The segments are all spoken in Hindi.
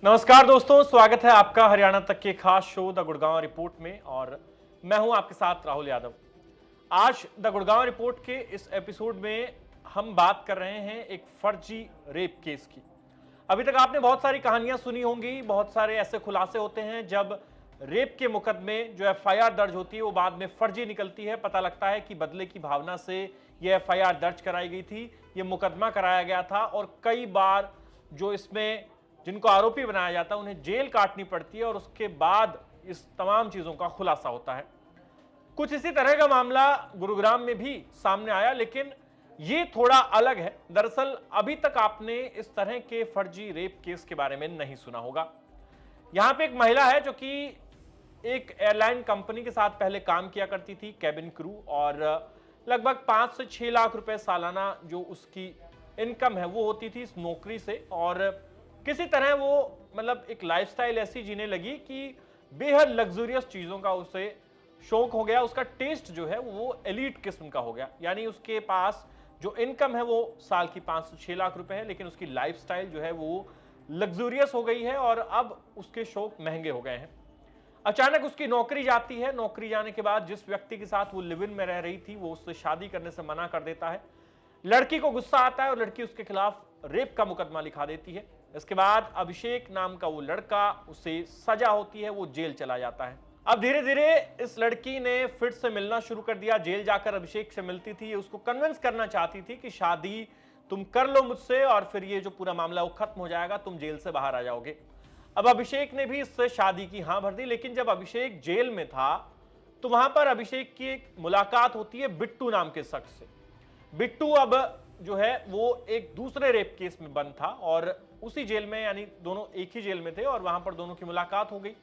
नमस्कार दोस्तों, स्वागत है आपका हरियाणा तक के खास शो द गुड़गांव रिपोर्ट में। और मैं हूं आपके साथ राहुल यादव। आज द गुड़गांव रिपोर्ट के इस एपिसोड में हम बात कर रहे हैं एक फर्जी रेप केस की। अभी तक आपने बहुत सारी कहानियां सुनी होंगी, बहुत सारे ऐसे खुलासे होते हैं जब रेप के मुकदमे जो एफआईआर दर्ज होती है वो बाद में फर्जी निकलती है। पता लगता है कि बदले की भावना से ये एफआईआर दर्ज कराई गई थी, ये मुकदमा कराया गया था और कई बार जो इसमें जिनको आरोपी बनाया जाता है उन्हें जेल काटनी पड़ती है और उसके बाद इस तमाम चीजों का खुलासा होता है। कुछ इसी तरह का मामला गुरुग्राम में भी सामने आया, लेकिन ये थोड़ा अलग है। दरअसल अभी तक आपने इस तरह के फर्जी रेप केस के बारे में नहीं सुना होगा। यहां पे एक महिला है जो कि एक एयरलाइन कंपनी के साथ पहले काम किया करती थी, कैबिन क्रू, और लगभग 5 से 6 लाख रुपए सालाना जो उसकी इनकम है वो होती थी इस नौकरी से। और किसी तरह वो मतलब एक लाइफस्टाइल ऐसी जीने लगी कि बेहद लग्जरियस चीजों का उसे शौक हो गया। उसका टेस्ट जो है वो एलीट किस्म का हो गया, यानी उसके पास जो इनकम है वो साल की 5 से 6 लाख रुपए है, लेकिन उसकी लाइफस्टाइल जो है वो लग्जरियस हो गई है और अब उसके शौक महंगे हो गए हैं। अचानक उसकी नौकरी जाती है। नौकरी जाने के बाद जिस व्यक्ति के साथ वो लिव इन में रह रही थी वो उससे शादी करने से मना कर देता है। लड़की को गुस्सा आता है और लड़की उसके खिलाफ रेप का मुकदमा लिखा देती है। इसके बाद अभिषेक नाम का वो लड़का, उसे सजा होती है, वो जेल चला जाता है। अब धीरे धीरे इस लड़की ने फिर से मिलना शुरू कर दिया। जेल जाकर अभिषेक से मिलती थी, ये उसको कन्विंस करना चाहती थी कि शादी तुम कर लो मुझसे और फिर ये जो पूरा मामला वो खत्म हो जाएगा, तुम जेल से बाहर आ जाओगे। अब अभिषेक ने भी इससे शादी की हां भर दी, लेकिन जब अभिषेक जेल में था तो वहां पर अभिषेक की एक मुलाकात होती है बिट्टू नाम के शख्स से। बिट्टू अब जो है वो एक दूसरे रेप केस में बंद था और उसी जेल में, यानी दोनों एक ही जेल में थे और वहां पर दोनों की मुलाकात हो गई।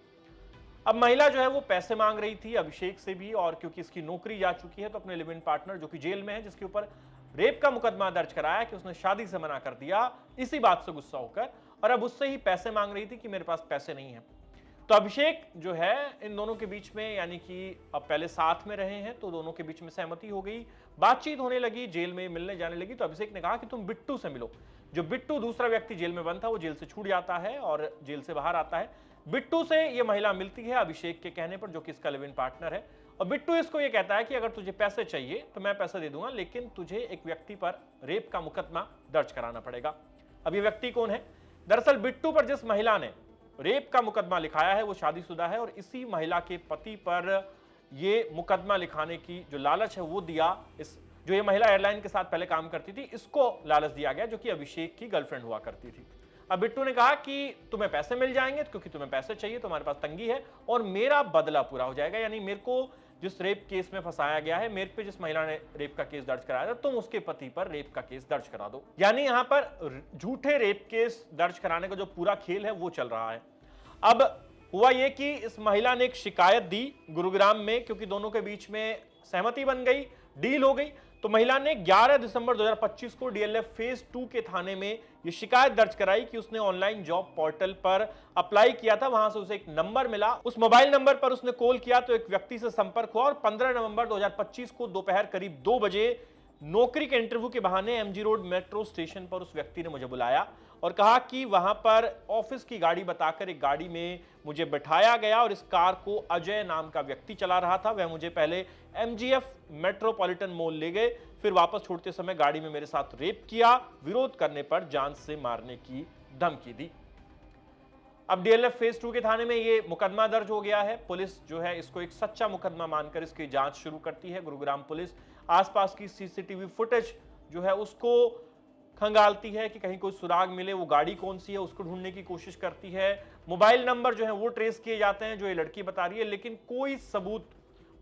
अब महिला जो है वो पैसे मांग रही थी अभिषेक से भी, और क्योंकि इसकी नौकरी जा चुकी है तो अपने लिव इन पार्टनर जो कि जेल में है, जिसके ऊपर रेप का मुकदमा दर्ज कराया कि उसने शादी से मना कर दिया, इसी बात से गुस्सा होकर और अब उससे ही पैसे मांग रही थी कि मेरे पास पैसे नहीं है। तो अभिषेक जो है इन दोनों के बीच में, यानी कि अब पहले साथ में रहे हैं तो दोनों के बीच में सहमति हो गई, बातचीत होने लगी, जेल में मिलने जाने लगी। तो अभिषेक ने कहा कि तुम बिट्टू से मिलो। जो बिट्टू दूसरा व्यक्ति जेल में बंद था वो जेल से छूट जाता है और जेल से बाहर आता है। बिट्टू से ये महिला मिलती है अभिषेक के कहने पर, जो कि इसका लिव इन पार्टनर है। और बिट्टू इसको ये कहता है कि अगर तुझे पैसे चाहिए तो मैं पैसे दे दूंगा, लेकिन तुझे एक व्यक्ति पर रेप का मुकदमा दर्ज कराना पड़ेगा। अब ये व्यक्ति कौन है? दरअसल बिट्टू पर जिस महिला ने रेप का मुकदमा लिखाया है वो शादीशुदा है और इसी महिला के पति पर ये मुकदमा लिखाने की जो लालच है वो दिया, इस जो ये महिला एयरलाइन के साथ पहले काम करती थी इसको लालच दिया गया, जो कि अभिषेक की गर्लफ्रेंड हुआ करती थी। अब बिट्टू ने कहा कि तुम्हें पैसे मिल जाएंगे क्योंकि तुम्हें पैसे चाहिए, तुम्हारे पास तंगी है और मेरा बदला पूरा हो जाएगा, यानी मेरे को जिस रेप केस में फंसाया गया है, मेरे पे जिस महिला ने रेप का केस दर्ज कराया था, तुम उसके पति पर रेप का केस दर्ज करा दो। यानी यहां पर झूठे रेप केस दर्ज कराने का जो पूरा खेल है वो चल रहा है। अब हुआ यह कि इस महिला ने एक शिकायत दी गुरुग्राम में, क्योंकि दोनों के बीच में सहमति बन गई, डील हो गई। तो महिला ने 11 दिसंबर 2025 को डीएलएफ फेज 2 के थाने में यह शिकायत दर्ज कराई कि उसने ऑनलाइन जॉब पोर्टल पर अप्लाई किया था, वहां से उसे एक नंबर मिला, उस मोबाइल नंबर पर उसने कॉल किया तो एक व्यक्ति से संपर्क हुआ और 15 नवंबर 2025 को दोपहर करीब 2 बजे नौकरी के इंटरव्यू के बहाने एमजी रोड मेट्रो स्टेशन पर उस व्यक्ति ने मुझे बुलाया और कहा कि वहां पर ऑफिस की गाड़ी बताकर एक गाड़ी में मुझे बिठाया गया और इस कार को अजय नाम का व्यक्ति चला रहा था। वह मुझे पहले एमजीएफ मेट्रोपॉलिटन मॉल ले गए, फिर वापस छोड़ते समय गाड़ी में मेरे साथ रेप किया, विरोध करने पर जान से मारने की धमकी दी। अब डीएलएफ फेज 2 के थाने में ये मुकदमा दर्ज हो गया है। पुलिस जो है इसको एक सच्चा मुकदमा मानकर इसकी जांच शुरू करती है। गुरुग्राम पुलिस आसपास की सीसीटीवी फुटेज जो है उसको खंगालती है कि कहीं कोई सुराग मिले, वो गाड़ी कौन सी है उसको ढूंढने की कोशिश करती है। मोबाइल नंबर जो है वो ट्रेस किए जाते हैं जो ये लड़की बता रही है, लेकिन कोई सबूत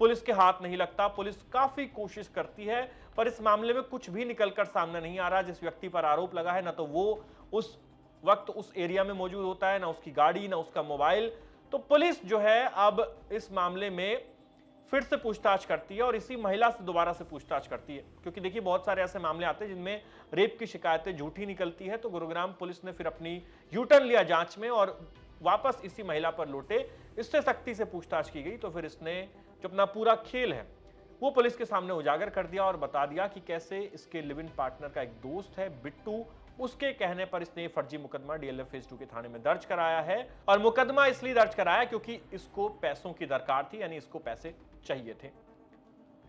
पुलिस के हाथ नहीं लगता। पुलिस काफी कोशिश करती है पर इस मामले में कुछ भी निकलकर सामने नहीं आ रहा। जिस व्यक्ति पर आरोप लगा है ना तो वो उस वक्त उस एरिया में मौजूद होता है, ना उसकी गाड़ी, ना उसका मोबाइल। तो पुलिस जो है अब इस मामले में फिर से पूछताछ करती है और इसी महिला से दोबारा से पूछताछ करती है, क्योंकि देखिए बहुत सारे ऐसे मामले आते हैं जिनमें रेप की शिकायतें झूठी निकलती है। तो गुरुग्राम पुलिस ने फिर अपनी यूटर्न लिया जांच में और वापस इसी महिला पर लौटे, इससे सख्ती से पूछताछ की गई। तो फिर इसने जो अपना पूरा खेल है वो पुलिस के सामने उजागर कर दिया और बता दिया कि कैसे इसके लिव इन पार्टनर का एक दोस्त है बिट्टू, उसके कहने पर इसने फर्जी मुकदमा डीएलएफ फेज 2 के थाने में दर्ज कराया है। और मुकदमा इसलिए दर्ज कराया क्योंकि इसको पैसों की दरकार थी, यानी इसको पैसे चाहिए थे।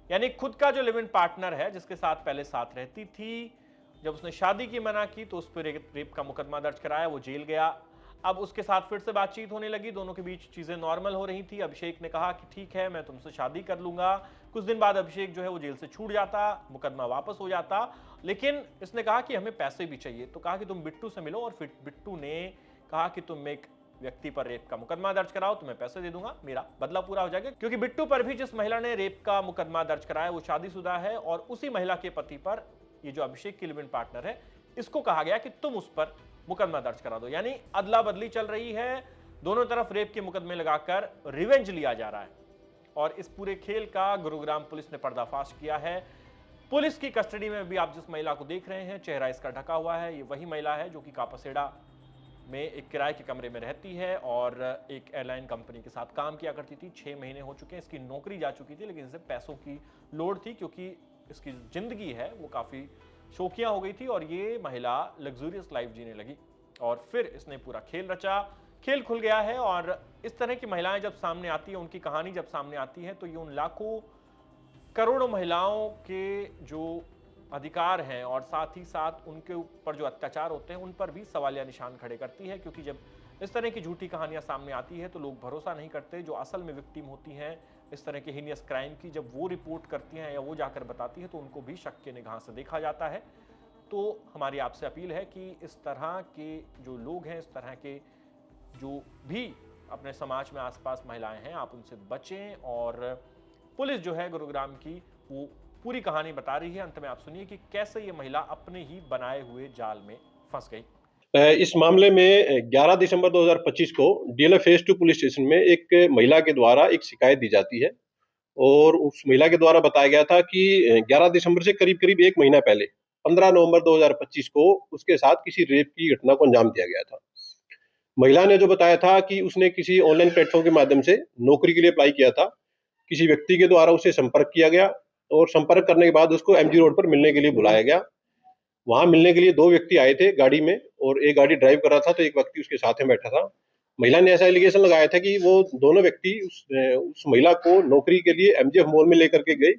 यानी खुद का जो लिव इन पार्टनर है, जिसके साथ पहले साथ रहती थी, जब उसने शादी की मना की तो उस पर रेप का मुकदमा दर्ज कराया, वो जेल गया। अब उसके साथ फिर से बातचीत होने लगी, दोनों के बीच चीजें नॉर्मल हो रही थी। अभिषेक ने कहा कि ठीक है, मैं तुमसे शादी कर लूंगा। कुछ दिन बाद अभिषेक जो है वो जेल से छूट जाता, मुकदमा वापस हो जाता, लेकिन इसने कहा कि हमें पैसे भी चाहिए। तो कहा कि तुम बिट्टू से मिलो, और फिर बिट्टू ने कहा कि तुम एक व्यक्ति पर रेप का मुकदमा दर्ज कराओ, तुम्हें पैसे दे दूंगा, मेरा बदला पूरा हो जाएगा। क्योंकि बिट्टू पर भी जिस महिला ने रेप का मुकदमा दर्ज कराया वो शादीशुदा है, और उसी महिला के पति पर, ये जो अभिषेक की लिव इन पार्टनर है, इसको कहा गया कि तुम उस पर मुकदमा दर्ज करा दो। यानी अदला बदली चल रही है, दोनों तरफ रेप के मुकदमे लगाकर रिवेंज लिया जा रहा है। और इस पूरे खेल का गुरुग्राम पुलिस ने पर्दाफाश किया है। पुलिस की कस्टडी में भी आप जिस महिला को देख रहे हैं, चेहरा इसका ढका हुआ है, ये वही महिला है जो कि कापासेड़ा में एक किराए के कमरे में रहती है और एक एयरलाइन कंपनी के साथ काम किया करती थी। 6 महीने हो चुके हैं, इसकी नौकरी जा चुकी थी, लेकिन इसे पैसों की लोड़ थी क्योंकि इसकी जिंदगी है वो काफी शौकिया हो गई थी और ये महिला लग्जूरियस लाइफ जीने लगी। और फिर इसने पूरा खेल रचा, खेल खुल गया है। और इस तरह की महिलाएं जब सामने आती है, उनकी कहानी जब सामने आती है, तो ये उन लाखों करोड़ों महिलाओं के जो अधिकार हैं और साथ ही साथ उनके ऊपर जो अत्याचार होते हैं उन पर भी सवालिया निशान खड़े करती है। क्योंकि जब इस तरह की झूठी कहानियां सामने आती है तो लोग भरोसा नहीं करते। जो असल में विक्टिम होती हैं इस तरह के हीनियस क्राइम की, जब वो रिपोर्ट करती हैं या वो जाकर बताती है तो उनको भी शक के निगाह से देखा जाता है। तो हमारी आपसे अपील है कि इस तरह के जो लोग हैं, इस तरह के जो भी अपने समाज में आसपास महिलाएं हैं, आप उनसे बचें। और पुलिस जो है गुरुग्राम की वो पूरी कहानी बता रही है। अंत में आप सुनिए कि कैसे ये महिला अपने ही बनाए हुए जाल में फंस गई। इस मामले में 11 दिसंबर 2025 को डीएलएफ फेज 2 पुलिस स्टेशन में एक महिला के द्वारा एक शिकायत दी जाती है और उस महिला के द्वारा बताया गया था कि 11 दिसंबर से करीब करीब एक महीना पहले 15 नवंबर 2025 को उसके साथ किसी रेप की घटना को अंजाम दिया गया था। महिला ने जो बताया था कि उसने किसी ऑनलाइन प्लेटफॉर्म के माध्यम से नौकरी के लिए अप्लाई किया था। किसी व्यक्ति के द्वारा उसे संपर्क किया गया और संपर्क करने के बाद उसको एमजी रोड पर मिलने के लिए बुलाया गया। वहां मिलने के लिए 2 व्यक्ति आए थे गाड़ी में और एक गाड़ी ड्राइव कर रहा था तो एक व्यक्ति उसके साथ में बैठा था। महिला ने ऐसा एलिगेशन लगाया था कि वो दोनों व्यक्ति उस महिला को नौकरी के लिए एमजीएफ मॉल में लेकर के गए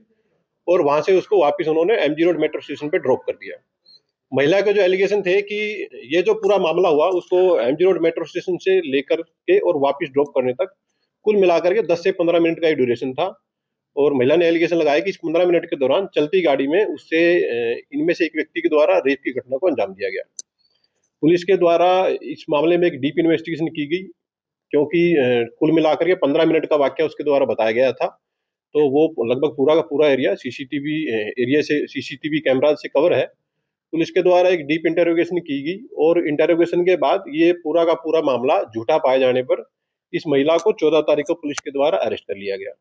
और वहां से उसको वापस उन्होंने एमजी रोड मेट्रो स्टेशन पे ड्रॉप कर दिया। महिला के जो एलिगेशन थे कि ये जो पूरा मामला हुआ उसको एमजी रोड मेट्रो स्टेशन से लेकर के और वापस ड्रॉप करने तक कुल मिलाकर के 10 से 15 मिनट का ड्यूरेशन था। और महिला ने एलिगेशन लगाया कि इस 15 मिनट के दौरान चलती गाड़ी में उससे इनमें से एक व्यक्ति के द्वारा रेप की घटना को अंजाम दिया गया। पुलिस के द्वारा इस मामले में एक डीप इन्वेस्टिगेशन की गई क्योंकि कुल मिलाकर के 15 मिनट का वाक्य उसके द्वारा बताया गया था। तो वो लगभग पूरा का पूरा एरिया सीसीटीवी कैमरा से कवर है। पुलिस के द्वारा एक डीप इंटरोगेशन की गई और इंटरोगेशन के बाद ये पूरा का पूरा मामला झूठा पाए जाने पर इस महिला को 14 तारीख को पुलिस के द्वारा अरेस्ट कर लिया गया।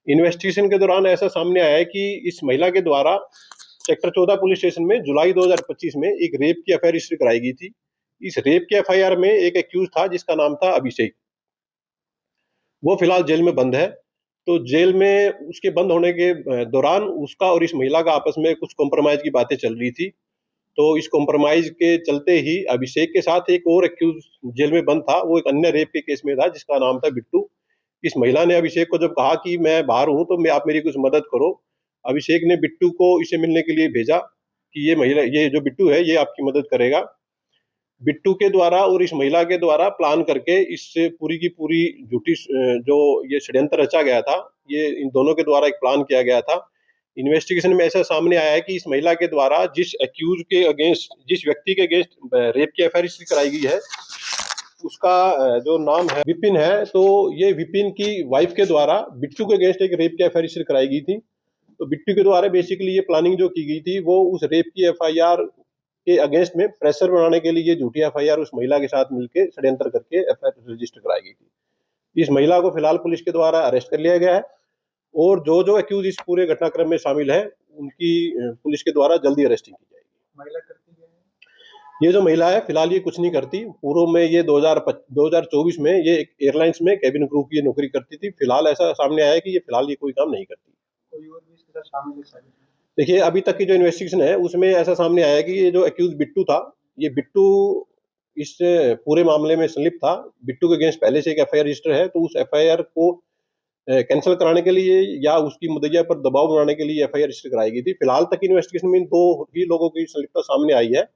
इन्वेस्टिगेशन के दौरान ऐसा सामने आया कि इस महिला के द्वारा सेक्टर 14 पुलिस स्टेशन में जुलाई 2025 में एक रेप की एफआईआर रजिस्टर कराई गई थी। इस रेप की एफआईआर में एक एक्यूज था जिसका नाम था अभिषेक। वो फिलहाल जेल में बंद है। तो जेल में उसके बंद होने के दौरान उसका और इस महिला का आपस में कुछ कॉम्प्रोमाइज की बातें चल रही थी। तो इस कॉम्प्रोमाइज के चलते ही अभिषेक के साथ एक और एक्यूज जेल में बंद था, वो एक अन्य रेप के केस में था जिसका नाम था बिट्टू। इस महिला ने अभिषेक को जब कहा कि मैं बाहर हूं तो मैं आप मेरी कुछ मदद करो, अभिषेक ने बिट्टू को इसे मिलने के लिए भेजा कि ये जो बिट्टू है ये आपकी मदद करेगा। बिट्टू के द्वारा और इस महिला के द्वारा प्लान करके इससे पूरी की पूरी झूठी जो ये षड्यंत्र रचा गया था, ये इन दोनों के द्वारा एक प्लान किया गया था। इन्वेस्टिगेशन में ऐसा सामने आया है कि इस महिला के द्वारा जिस एक्यूज के अगेंस्ट, जिस व्यक्ति के अगेंस्ट रेप की एफआईआर कराई गई है उसका जो नाम है विपिन है, तो ये विपिन की वाइफ के द्वारा बिट्टू के अगेंस्ट एक रेप की एफआईआर कराई गई थी। तो बिट्टू के द्वारा बेसिकली ये प्लानिंग जो की गई थी वो उस रेप की एफआईआर के अगेंस्ट में प्रेशर बनाने के लिए ये झूठी एफआईआर उस महिला के साथ मिलकर षड्यंत्र करके एफआईआर रजिस्टर कराई गई थी। इस महिला को फिलहाल पुलिस के द्वारा अरेस्ट कर लिया गया है और जो जो एक्यूज इस पूरे घटनाक्रम में शामिल है उनकी पुलिस के द्वारा जल्दी अरेस्टिंग की जाएगी। महिला करती है ये जो महिला है फिलहाल ये कुछ नहीं करती। पूर्व में ये 2024 में ये एक एयरलाइंस में कैबिन क्रू की नौकरी करती थी। फिलहाल ऐसा सामने आया है कि ये फिलहाल ये कोई काम नहीं करती। कोई और भी इसके साथ शामिल है? देखिए अभी तक की जो इन्वेस्टिगेशन है उसमें ऐसा सामने आया है कि ये जो एक्यूज बिट्टू था ये बिट्टू इस पूरे मामले में संलिप्त था। बिट्टू के अगेंस्ट पहले से एक एफआईआर रजिस्टर है, तो उस एफआईआर को कैंसिल कराने के लिए या उसकी मुद्दइया पर दबाव बनाने के लिए एफआईआर रजिस्टर कराई गई थी। फिलहाल तक इन्वेस्टिगेशन में इन 2 ही लोगों की संलिप्तता सामने आई है।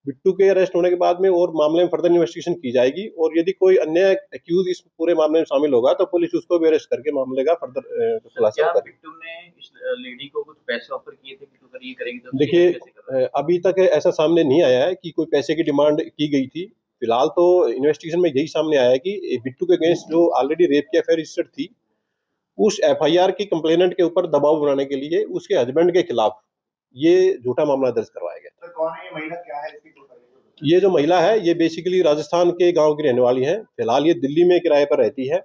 बिट्टू के अरेस्ट होने के बाद में और मामले में फर्दर इन्वेस्टिगेशन की जाएगी, और यदि कोई अन्य एक्यूज इस पूरे मामले में शामिल होगा तो पुलिस उसको भी अरेस्ट करके मामले का फर्दर खुलासा करेगी। बिट्टू ने इस लेडी को कुछ पैसे ऑफर किए थे कि तू अगर ये करेगी तो देखिए, अभी तक ऐसा सामने नहीं आया है कि कोई पैसे की डिमांड की गई थी। फिलहाल तो इन्वेस्टिगेशन में यही सामने आया है कि बिट्टू के अगेंस्ट जो ऑलरेडी रेप की एफआईआर रजिस्टर्ड थी, उस एफआईआर की कंप्लेनेंट के ऊपर दबाव बनाने के लिए उसके हस्बैंड के खिलाफ ये झूठा मामला दर्ज करवाया गया। सर, कौन है ये महिला, क्या है इसकी प्रोफाइल? ये जो महिला है ये बेसिकली राजस्थान के गांव की रहने वाली है। फिलहाल ये दिल्ली में किराए पर रहती है,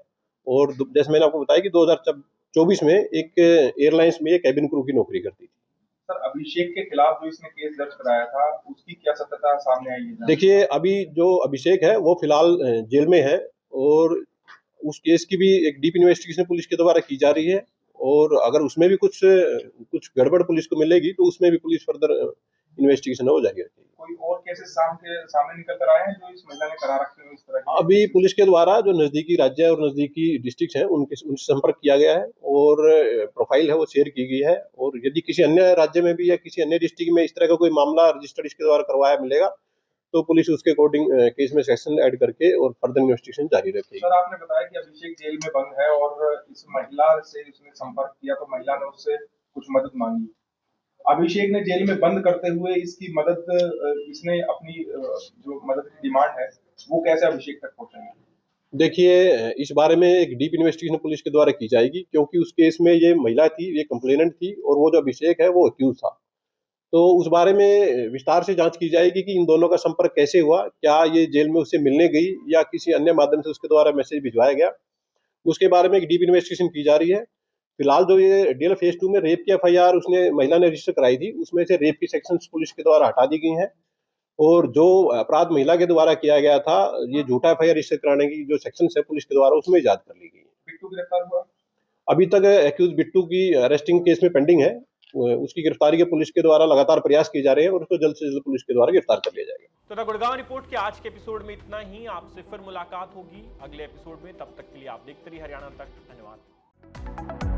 और जैसे मैंने आपको बताया कि 2024 में एक एयरलाइंस में ये कैबिन क्रू की नौकरी करती थी। सर, अभिषेक के खिलाफ जो इसने केस दर्ज कराया था, उसकी क्या सत्यता सामने आई है? देखिए, अभी जो अभिषेक है वो फिलहाल जेल में है, और उस केस की भी एक डीप इन्वेस्टिगेशन पुलिस के द्वारा की जा रही है, और अगर उसमें भी कुछ गड़बड़ पुलिस को मिलेगी तो उसमें भी पुलिस फर्दर इन्वेस्टिगेशन हो जाएगी। कोई और केसेस सामने निकल कर आए हैं जो इस महिला ने करा रखे हैं इस तरह के? अभी पुलिस के द्वारा जो नजदीकी राज्य और नजदीकी डिस्ट्रिक्ट हैं उनसे संपर्क किया गया है, और प्रोफाइल है वो शेयर की गई है, और यदि किसी अन्य राज्य में भी या किसी अन्य डिस्ट्रिक्ट में इस तरह का कोई मामला रजिस्टर्ड इसके द्वारा करवाया मिलेगा तो पुलिस उसके अकॉर्डिंग केस में सेक्शन ऐड करके और फर्दर इन्वेस्टिगेशन जारी रखेगी। सर, आपने बताया कि अभिषेक जेल में बंद है और इस महिला से उसने संपर्क किया तो महिला ने उससे कुछ मदद मांगी। अभिषेक ने जेल में बंद करते हुए इसकी मदद, इसने अपनी जो मदद की डिमांड है वो कैसे अभिषेक तक पहुंचाई? देखिए, इस बारे में एक डीप इन्वेस्टिगेशन पुलिस के द्वारा की जाएगी, क्योंकि उस केस में ये महिला थी, ये कंप्लेनेंट थी, और वो जो अभिषेक है वो अक्यूज था। तो उस बारे में विस्तार से जांच की जाएगी कि इन दोनों का संपर्क कैसे हुआ, क्या ये जेल में उससे मिलने गई या किसी अन्य माध्यम से उसके द्वारा मैसेज भिजवाया गया। उसके बारे में एक डीप इन्वेस्टिगेशन की जा रही है। फिलहाल जो ये डीएल फेज 2 में रेप की एफआईआर उसने महिला ने रजिस्टर कराई थी, उसमें से रेप की सेक्शंस पुलिस के द्वारा हटा दी गई हैं, और जो अपराध महिला के द्वारा किया गया था, ये झूठा एफआईआर रजिस्टर कराने की जो सेक्शंस है पुलिस के द्वारा, उसमें इजाद कर ली गई है। बिट्टू गिरफ्तार हुआ? अभी तक एक्यूज बिट्टू की अरेस्टिंग केस में पेंडिंग है। उसकी गिरफ्तारी के पुलिस के द्वारा लगातार प्रयास किए जा रहे हैं, और उसको जल्द से जल्द पुलिस के द्वारा गिरफ्तार कर लिया जाएगा। तो द गुड़गांव रिपोर्ट के आज के एपिसोड में इतना ही। आपसे फिर मुलाकात होगी अगले एपिसोड में। तब तक के लिए आप देखते रहिए हरियाणा तक। धन्यवाद।